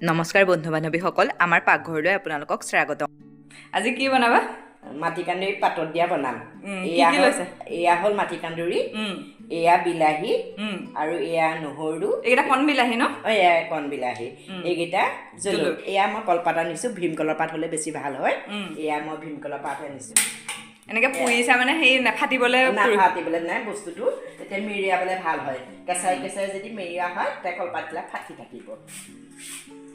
নমস্কাৰ বন্ধু বান্ধৱীসকল আমাৰ পাকঘৰলৈ আপোনালোকক স্বাগতম আজি কি বনাবা মাটিকান্দুৰি পাতত দিয়া বনাম এয়া হল মাটিকান্দুৰি এয়া বিলাহী আৰু এয়া নহৰু এইটা কণ বিলাহী ন এয়া কণ বিলাহী এইকেইটা জলক এয়া মই কলপাত আনিছো ভীমকলৰ পাত হলে বেছি ভাল হয় এয়া মই ভীমকলৰ পাত আনিছো এনেকে পুৰিছা মানে সেই নাফাটিবলে নাই বস্তুটো তেতিয়া মেৰিয়াবলে ভাল হয় কেঁচাই কেঁচাই যদি মেৰিয়া হয় তেতিয়া কলপাতবিলাক ফাটি থাকিব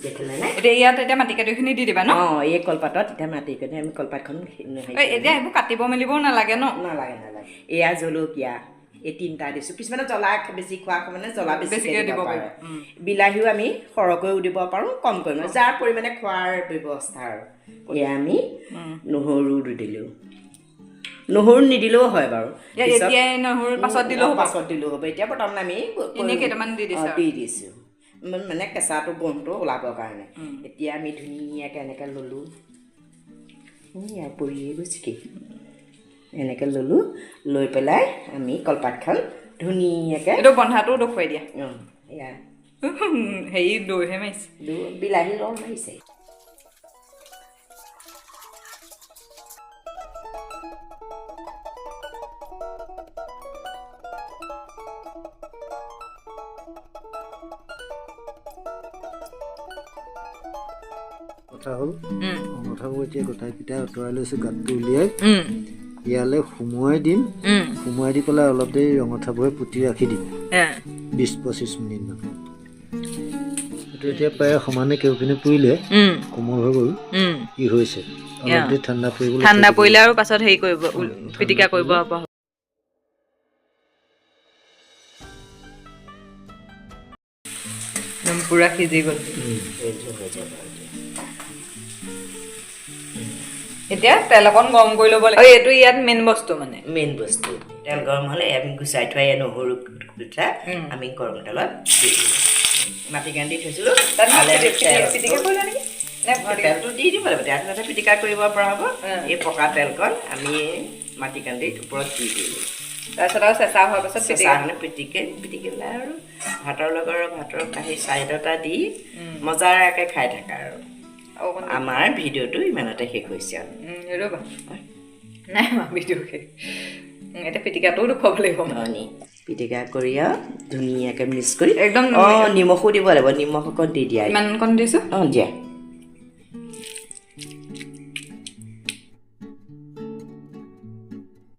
দেখিলে নে ইয়াত এতিয়া মাটিকাদুৰিখিনি দি দিবা ন এই কলপাতত এতিয়া মাটিকাদুৰি আমি কলপাতখন এতিয়া এইবোৰ কাটিব মেলিবও নালাগে ন নালাগে এয়া জলকীয়া এই তিনিটা দিছোঁ কিছুমানে জ্বলা বেছি খোৱা মানে জ্বলা বেছিকৈ দিব পাৰে বিলাহীও আমি সৰহকৈও দিব পাৰোঁ কমকৈ যাৰ পৰিমাণে খোৱাৰ ব্যৱস্থা আৰু এয়া আমি নহৰু দিলোঁ নহৰু নিদিলেও হয় বাৰু পাছত দিলেও হ'ব এতিয়া বৰ্তমান আমি কেইটামান দি দিছোঁ মানে কেঁচাটো বনটো ওলাবৰ কাৰণে এতিয়া আমি ধুনীয়াকৈ এনেকৈ ল'লোঁ পৰিয়ে গৈছেগৈ এনেকৈ ল'লোঁ লৈ পেলাই আমি কলপাতখন ধুনীয়াকৈ এইটো বন্ধাটো দেখুৱাই দিয়া এয়া হেৰি দৈহে মাৰিছে বিলাহী ৰং মাৰিছে কথা হ'ল কথাবোৰ এতিয়া গোটাইকেইটা আঁতৰাই লৈছোঁ গাঁতটো উলিয়াই ইয়ালৈ সুমুৱাই দিম সুমুৱাই দি পেলাই অলপ দেৰি ৰঙঠাবোৰে পুতি ৰাখি দিম 20-25 মিনিটমান এইটো এতিয়া প্ৰায় সমানে কেউখিনি পুৰিলে কোমল হৈ গ'ল কি হৈছে অলপ দেৰি ঠাণ্ডা পৰিলে আৰু পাছত হেৰি কৰিব পিটিকা কৰিব পুৰা সিজি গ'ল এতিয়া তেল অকণ গৰম কৰি ল'ব লাগে এইটো ইয়াত মেইন বস্তু মানে মেইন বস্তু তেল গৰম হ'লে আমি গুচাই থোৱা নহৰু পিঠা আমি গৰম তেলত দি দিলোঁ মাটিকান্দুৰি থৈছিলোঁ তেলটো দি দিব লাগিব তেলটো পিটিকা কৰিব পৰা হ'ব এই পকা তেলকণ আমি মাটিকান্দুৰিৰ ওপৰত দি দিলোঁ তাৰপিছত আৰু চেঁচা হোৱাৰ পাছত পিটিকিলে আৰু ভাতৰ লগত ভাতৰ কাঁহী চাইডটা দি মজাকৈ খাই থাকা আৰু আমাৰ ভিডিঅ'টো ইমানতে শেষ হৈছে আৰু ৰ'বা নাই ভিডিঅ' শেষ এতিয়া পিটিকাটোও দেখুৱাব লাগিব পিটিকা কৰি আৰু ধুনীয়াকৈ মিক্স কৰি একদম নিমখো দিব লাগিব নিমখ অকণ দি দিয়া ইমান অকণ দিছোঁ দিয়া